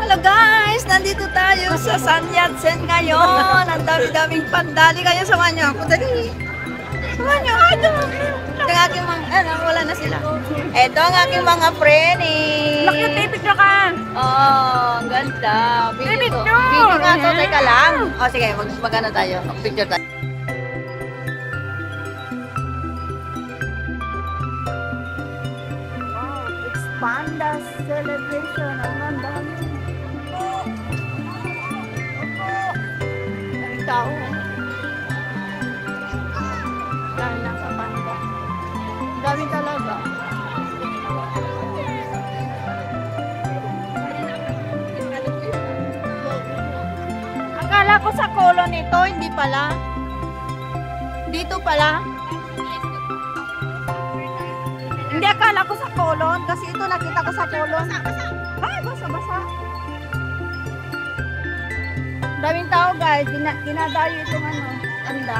Hello guys! Nandito tayo sa San Yat-sen ngayon. Ang dami-daming pandali. Kayo samahan niyo ako. Dali. Samahan niyo ako. Ito ang aking mga... wala na sila. Ito ang aking mga friends. Look, yung picture ka. Oh, ang ganda. Video to. Video nga to. Teka lang. O sige, mag-ano tayo. Mag-picture tayo. Wow, it's Panda celebration. Ang dami. Ang tao. Dahil nasa Panda. Ang dami talaga. Akala ko sa kolon ito, hindi pala. Dito pala. Hindi, akala ko sa kolon. Kasi ito nakita ko sa kolon. Ay, basa-basa. Daming tao guys. Dinadayo itong Panda.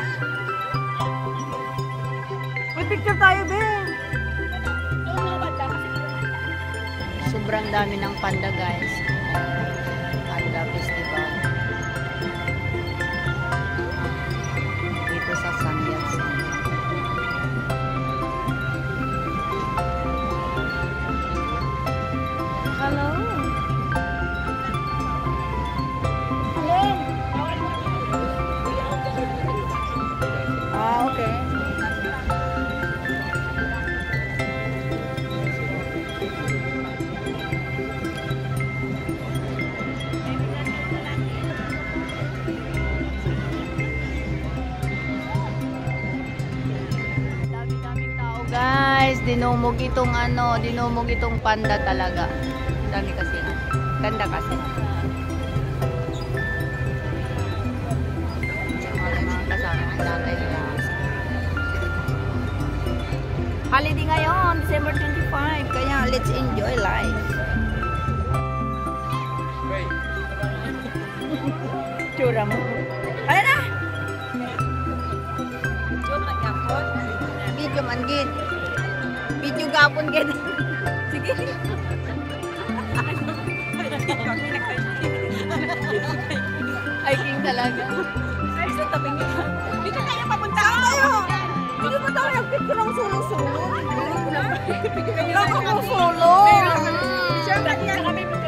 May picture tayo, Ben. Sobrang dami ng Panda guys. Panda Festival. Dito sa San Yat-sen. Hello. Hello. Ah, okay. Dami-daming tao guys. Dinumog itong Panda talaga. Dami kasi. Ganda kasi. Mga kasama ang tatay nila. Holiday ngayon, December 25. Kaya let's enjoy life. Tsura mo. Ano na? Video man gid. Video gapon gid. Sige. Ay, king talaga. Ay, sa tabing nila. Dito tayo papunta. Saan tayo? Hindi mo tayo nagpicture ng solo-solo. Ako kong solo. Siyempre, kaya kami picture.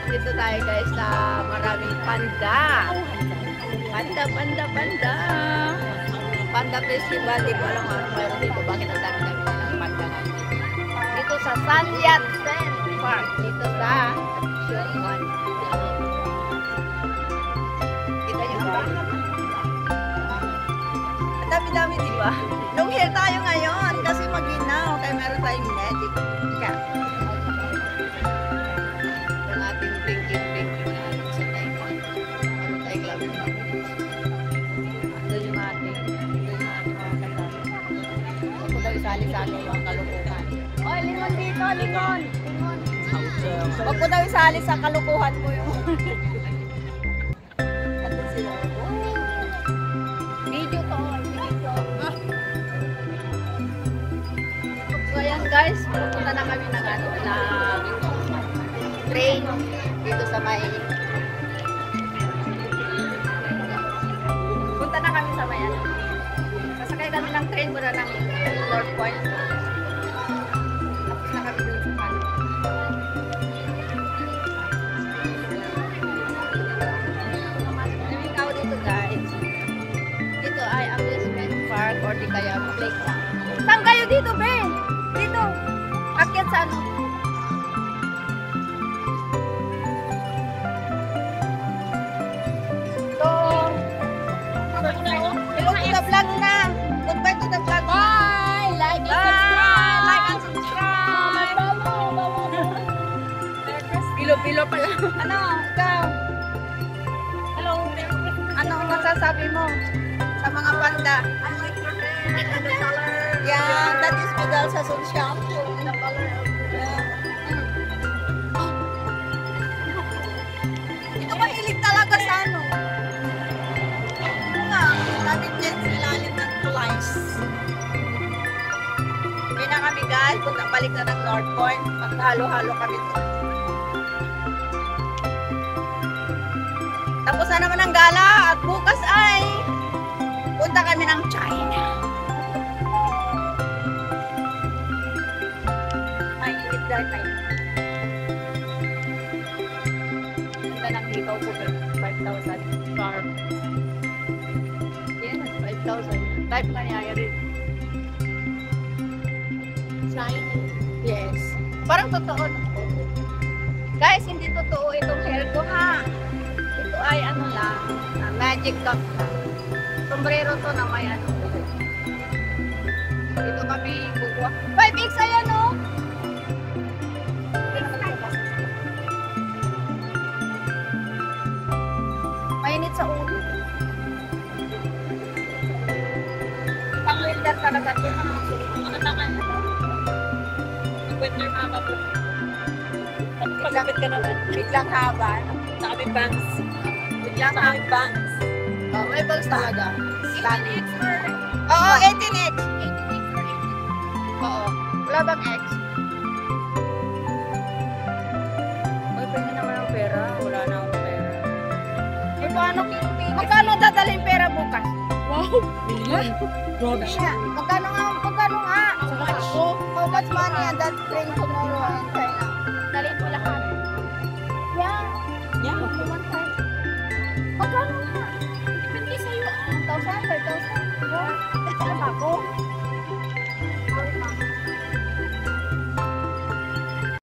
Dito tayo guys sa maraming Panda. Panda Festival. Di ko alam ano mayroon dito. Bakit ang dami-dami nilang Panda ngayon. Dito sa San Yat-sen Park. Dito sa Shunwan. Kita nyo ba? Ang dami-dami diba? Long hair tayo ngayon kasi maginaw. Kaya meron tayong magic cap. Sali-sali yung kalukuhan. Oy, limon dito, limon! Huwag ko daw isali sa kalukuhan ko yung... Video to, video. So ayan guys, pupunta na kami ng train dito sa may... Punta na kami sa may sasakay kami ng train muna ng North Point. Tapos na kami dun sa Panda. Maraming tao dito guys. Dito ay amusement park or di kaya playground. Saan kayo dito, be? Dito. Akyat sa ano? Hello to the vlog na. Goodbye to the vlog. Bye! Like and subscribe! Like and subscribe. Pilo-pilo pala. Ano? Ikaw? Hello! Ano ang masasabi mo sa mga Panda? I like your hair and the color. sa sun shampoo. Ito mahilig talaga sa ano. Ano nga, natin dyan sa ilalim ng tulies. Uwi na kami guys, balik na ng North Point. Maghalo-halo kami to. Tapos na naman ang gala at bukas ay punta kami ng China. Mainit dahil kayo. Ganda ng hikaw po 5,000 car. Yan, 5,000. Type na niya rin. China. Yes. Parang totoo na. Guys, hindi totoo itong hair ko ha. Ito ay ano lang, magic cup lang. Sombrero to na may ano. Dito kami kukuha. 5X ayan o. Mainit sa ulo. Pang-wilder talaga ito. Makatakan. Winter mama po. Pagkapit ka naman. Biglang haba. Sa kami bangs. Biglang Sa haba. kami bangs. Oh, may bags talaga. 18X or Oo, 18X. 18X or 18X. Oo. Wala bang X? Ay, pwede naman ang pera. Wala na akong pera. Eh, paano magkano dadalhin pera bukas? Wow! Million. Grabe siya. Magkano nga? How much? How much money and that bring tomorrow in China? Dalhin mo lahat. Yeah. Yeah. Magkano nga? Depende sa'yo. 1,000, 5,000. Ano ba ako?